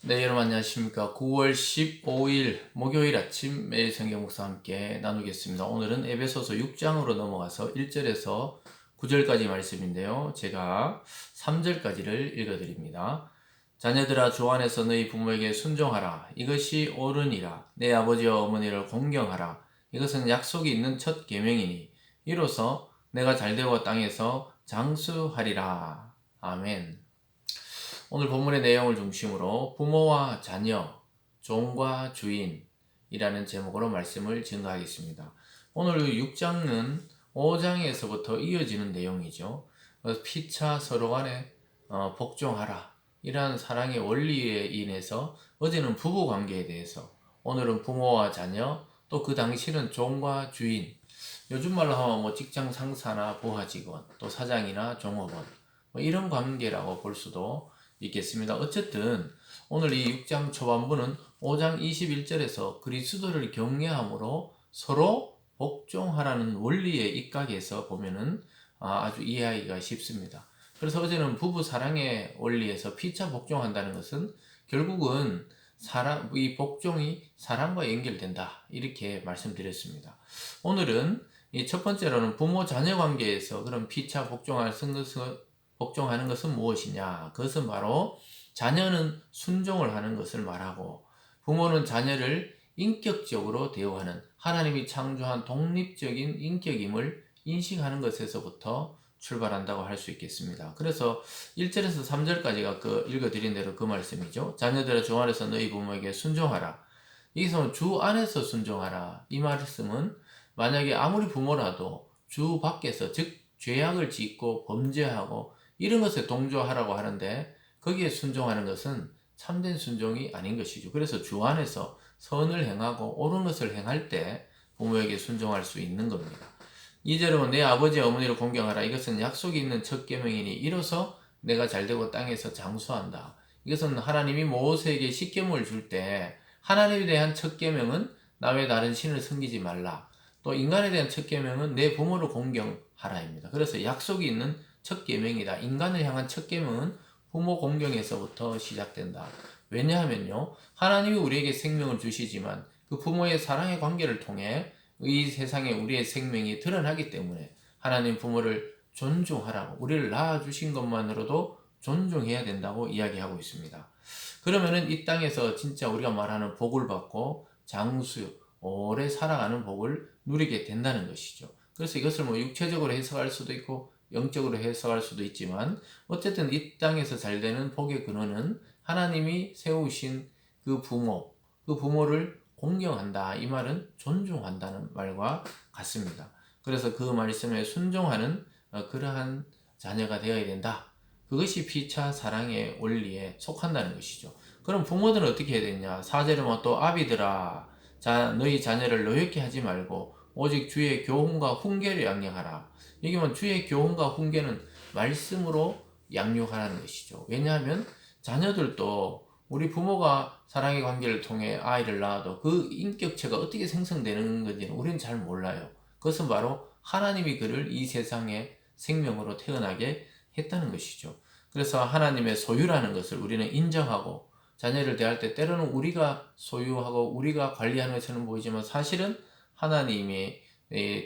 네, 여러분 안녕하십니까. 9월 15일 목요일 아침 매일 성경 묵상 함께 나누겠습니다. 오늘은 에베소서 6장으로 넘어가서 1절에서 9절까지 말씀인데요. 제가 3절까지를 읽어드립니다. 자녀들아, 주 안에서 너희 부모에게 순종하라. 이것이 옳으니라. 내 아버지와 어머니를 공경하라. 이것은 약속이 있는 첫 계명이니 이로써 내가 잘되고 땅에서 장수하리라. 아멘. 오늘 본문의 내용을 중심으로 부모와 자녀, 종과 주인이라는 제목으로 말씀을 증거하겠습니다. 오늘 6장은 5장에서부터 이어지는 내용이죠. 피차 서로 간에 복종하라. 이러한 사랑의 원리에 인해서 어제는 부부 관계에 대해서, 오늘은 부모와 자녀, 또 그 당시는 종과 주인, 요즘 말로 하면 직장 상사나 부하 직원, 또 사장이나 종업원, 이런 관계라고 볼 수도 있겠습니다. 어쨌든 오늘 이 6장 초반부는 5장 21절에서 그리스도를 경외함으로 서로 복종하라는 원리의 입각에서 보면은 아주 이해하기가 쉽습니다. 그래서 어제는 부부 사랑의 원리에서 피차 복종한다는 것은 결국은 이 복종이 사랑과 연결된다, 이렇게 말씀드렸습니다. 오늘은 이 첫 번째로는 부모 자녀 관계에서 그런 피차 복종하는 것은 무엇이냐? 그것은 바로 자녀는 순종을 하는 것을 말하고, 부모는 자녀를 인격적으로 대우하는, 하나님이 창조한 독립적인 인격임을 인식하는 것에서부터 출발한다고 할 수 있겠습니다. 그래서 1절에서 3절까지가 읽어드린 대로 그 말씀이죠. 자녀들아, 주 안에서 너희 부모에게 순종하라. 여기서 주 안에서 순종하라, 이 말씀은 만약에 아무리 부모라도 주 밖에서, 즉 죄악을 짓고 범죄하고 이런 것에 동조하라고 하는데, 거기에 순종하는 것은 참된 순종이 아닌 것이죠. 그래서 주 안에서 선을 행하고 옳은 것을 행할 때 부모에게 순종할 수 있는 겁니다. 2절은 내 아버지 어머니를 공경하라. 이것은 약속이 있는 첫 계명이니 이로써 내가 잘되고 땅에서 장수한다. 이것은 하나님이 모세에게 십계명을 줄 때 하나님에 대한 첫 계명은 나 외 다른 신을 섬기지 말라. 또 인간에 대한 첫 계명은 내 부모를 공경하라입니다. 그래서 약속이 있는 첫 계명이다. 인간을 향한 첫 계명은 부모 공경에서부터 시작된다. 왜냐하면요, 하나님이 우리에게 생명을 주시지만 그 부모의 사랑의 관계를 통해 이 세상에 우리의 생명이 드러나기 때문에 하나님 부모를 존중하라고, 우리를 낳아주신 것만으로도 존중해야 된다고 이야기하고 있습니다. 그러면은 이 땅에서 진짜 우리가 말하는 복을 받고 장수, 오래 살아가는 복을 누리게 된다는 것이죠. 그래서 이것을 육체적으로 해석할 수도 있고 영적으로 해석할 수도 있지만, 어쨌든 이 땅에서 잘 되는 복의 근원은 하나님이 세우신 그 부모를 공경한다, 이 말은 존중한다는 말과 같습니다. 그래서 그 말씀에 순종하는 그러한 자녀가 되어야 된다. 그것이 피차 사랑의 원리에 속한다는 것이죠. 그럼 부모들은 어떻게 해야 되냐? 4절에 또 아비들아, 너희 자녀를 노엽게 하지 말고 오직 주의 교훈과 훈계를 양육하라. 여기 주의 교훈과 훈계는 말씀으로 양육하라는 것이죠. 왜냐하면 자녀들도 우리 부모가 사랑의 관계를 통해 아이를 낳아도 그 인격체가 어떻게 생성되는 건지는 우리는 잘 몰라요. 그것은 바로 하나님이 그를 이 세상에 생명으로 태어나게 했다는 것이죠. 그래서 하나님의 소유라는 것을 우리는 인정하고, 자녀를 대할 때 때로는 우리가 소유하고 우리가 관리하는 것처럼 보이지만 사실은 하나님의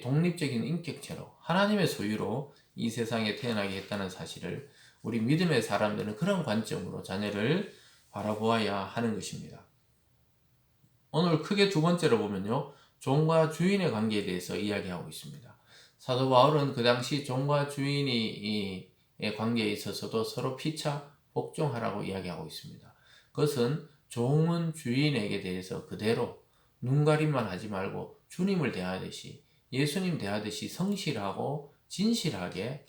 독립적인 인격체로 하나님의 소유로 이 세상에 태어나게 했다는 사실을 우리 믿음의 사람들은 그런 관점으로 자녀를 바라보아야 하는 것입니다. 오늘 크게 두 번째로 보면요, 종과 주인의 관계에 대해서 이야기하고 있습니다. 사도 바울은 그 당시 종과 주인의 관계에 있어서도 서로 피차 복종하라고 이야기하고 있습니다. 그것은 종은 주인에게 대해서 그대로 눈가림만 하지 말고 주님을 대하듯이, 예수님 대하듯이 성실하고 진실하게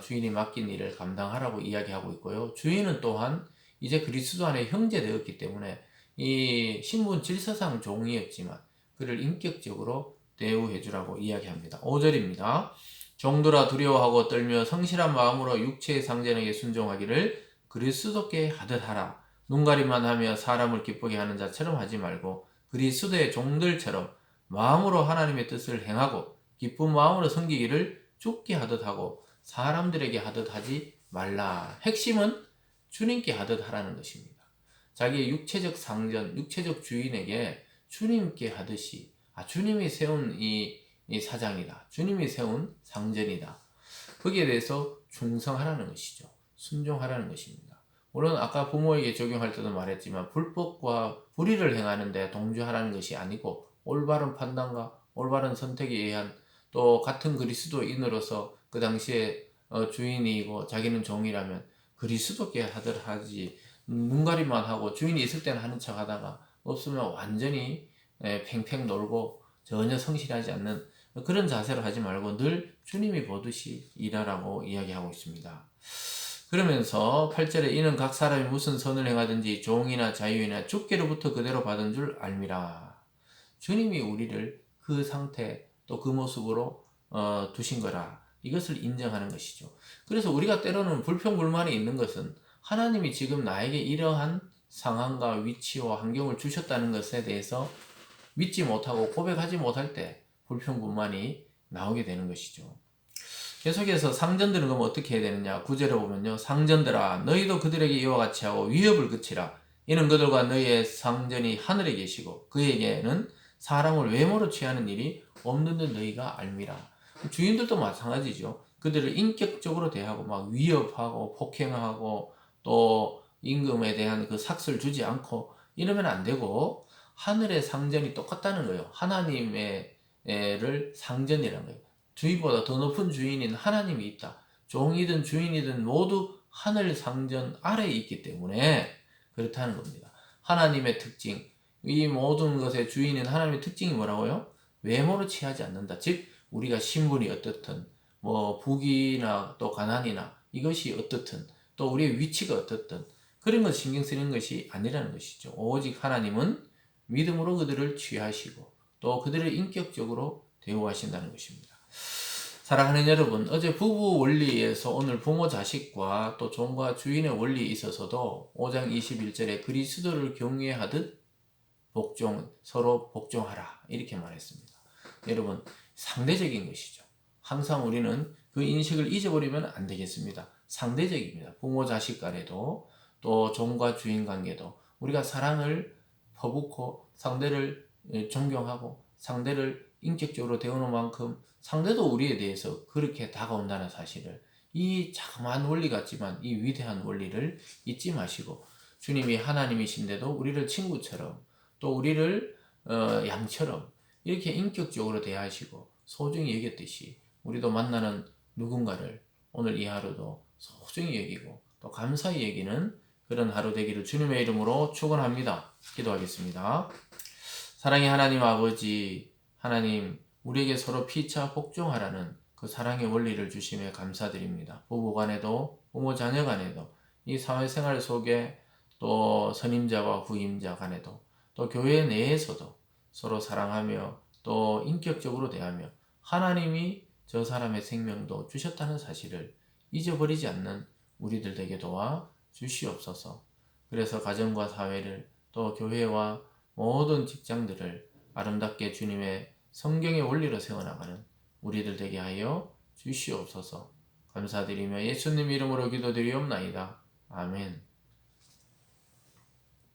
주인이 맡긴 일을 감당하라고 이야기하고 있고요. 주인은 또한 이제 그리스도 안에 형제 되었기 때문에 이 신분 질서상 종이었지만 그를 인격적으로 대우해 주라고 이야기합니다. 5절입니다. 종들아, 두려워하고 떨며 성실한 마음으로 육체의 상전에게 순종하기를 그리스도께 하듯 하라. 눈가림만 하며 사람을 기쁘게 하는 자처럼 하지 말고 그리스도의 종들처럼 마음으로 하나님의 뜻을 행하고 기쁜 마음으로 섬기기를 주께 하듯 하고 사람들에게 하듯 하지 말라. 핵심은 주님께 하듯 하라는 것입니다. 자기의 육체적 상전, 육체적 주인에게 주님께 하듯이 주님이 세운 이 사장이다. 주님이 세운 상전이다. 거기에 대해서 충성하라는 것이죠. 순종하라는 것입니다. 물론 아까 부모에게 적용할 때도 말했지만 불법과 불의를 행하는데 동조하라는 것이 아니고 올바른 판단과 올바른 선택에 의한 또 같은 그리스도인으로서 그 당시에 주인이고 자기는 종이라면 그리스도께 하지 눈가리만 하고 주인이 있을 때는 하는 척 하다가 없으면 완전히 팽팽 놀고 전혀 성실하지 않는 그런 자세로 하지 말고 늘 주님이 보듯이 일하라고 이야기하고 있습니다. 그러면서 8절에 이는 각 사람이 무슨 선을 행하든지 종이나 자유이나 주께로부터 그대로 받은 줄 알미라. 주님이 우리를 그 상태 또 그 모습으로 두신 거라. 이것을 인정하는 것이죠. 그래서 우리가 때로는 불평불만이 있는 것은 하나님이 지금 나에게 이러한 상황과 위치와 환경을 주셨다는 것에 대해서 믿지 못하고 고백하지 못할 때 불평불만이 나오게 되는 것이죠. 계속해서 상전들은 그럼 어떻게 해야 되느냐? 9절에 보면요. 상전들아 너희도 그들에게 이와 같이 하고 위협을 그치라. 이는 그들과 너희의 상전이 하늘에 계시고 그에게는 사람을 외모로 취하는 일이 없는 듯 너희가 알미라. 주인들도 마찬가지죠. 그들을 인격적으로 대하고 막 위협하고 폭행하고 또 임금에 대한 그 삭스를 주지 않고 이러면 안 되고 하늘의 상전이 똑같다는 거예요. 하나님의 를 상전이라는 거예요. 주인보다 더 높은 주인인 하나님이 있다. 종이든 주인이든 모두 하늘 상전 아래에 있기 때문에 그렇다는 겁니다. 하나님의 특징, 이 모든 것의 주인인 하나님의 특징이 뭐라고요? 외모로 취하지 않는다. 즉 우리가 신분이 어떻든 뭐 부귀나 또 가난이나 이것이 어떻든 또 우리의 위치가 어떻든 그런 것 신경 쓰는 것이 아니라는 것이죠. 오직 하나님은 믿음으로 그들을 취하시고 또 그들을 인격적으로 대우하신다는 것입니다. 사랑하는 여러분, 어제 부부 원리에서 오늘 부모 자식과 또 종과 주인의 원리에 있어서도 5장 21절에 그리스도를 경외하듯 서로 복종하라 이렇게 말했습니다. 여러분, 상대적인 것이죠. 항상 우리는 그 인식을 잊어버리면 안 되겠습니다. 상대적입니다. 부모 자식 간에도 또 종과 주인 관계도 우리가 사랑을 퍼붓고 상대를 존경하고 상대를 인격적으로 대우는 만큼 상대도 우리에 대해서 그렇게 다가온다는 사실을 이 자그마한 원리 같지만 이 위대한 원리를 잊지 마시고 주님이 하나님이신데도 우리를 친구처럼 또 우리를 양처럼 이렇게 인격적으로 대하시고 소중히 여겼듯이 우리도 만나는 누군가를 오늘 이 하루도 소중히 여기고 또 감사히 여기는 그런 하루 되기를 주님의 이름으로 축원합니다. 기도하겠습니다. 사랑의 하나님 아버지, 하나님 우리에게 서로 피차 복종하라는 그 사랑의 원리를 주심에 감사드립니다. 부부간에도 부모 자녀 간에도 이 사회생활 속에 또 선임자와 후임자 간에도 또 교회 내에서도 서로 사랑하며 또 인격적으로 대하며 하나님이 저 사람의 생명도 주셨다는 사실을 잊어버리지 않는 우리들 되게 도와 주시옵소서. 그래서 가정과 사회를 또 교회와 모든 직장들을 아름답게 주님의 성경의 원리로 세워나가는 우리들 되게 하여 주시옵소서. 감사드리며 예수님 이름으로 기도드리옵나이다. 아멘.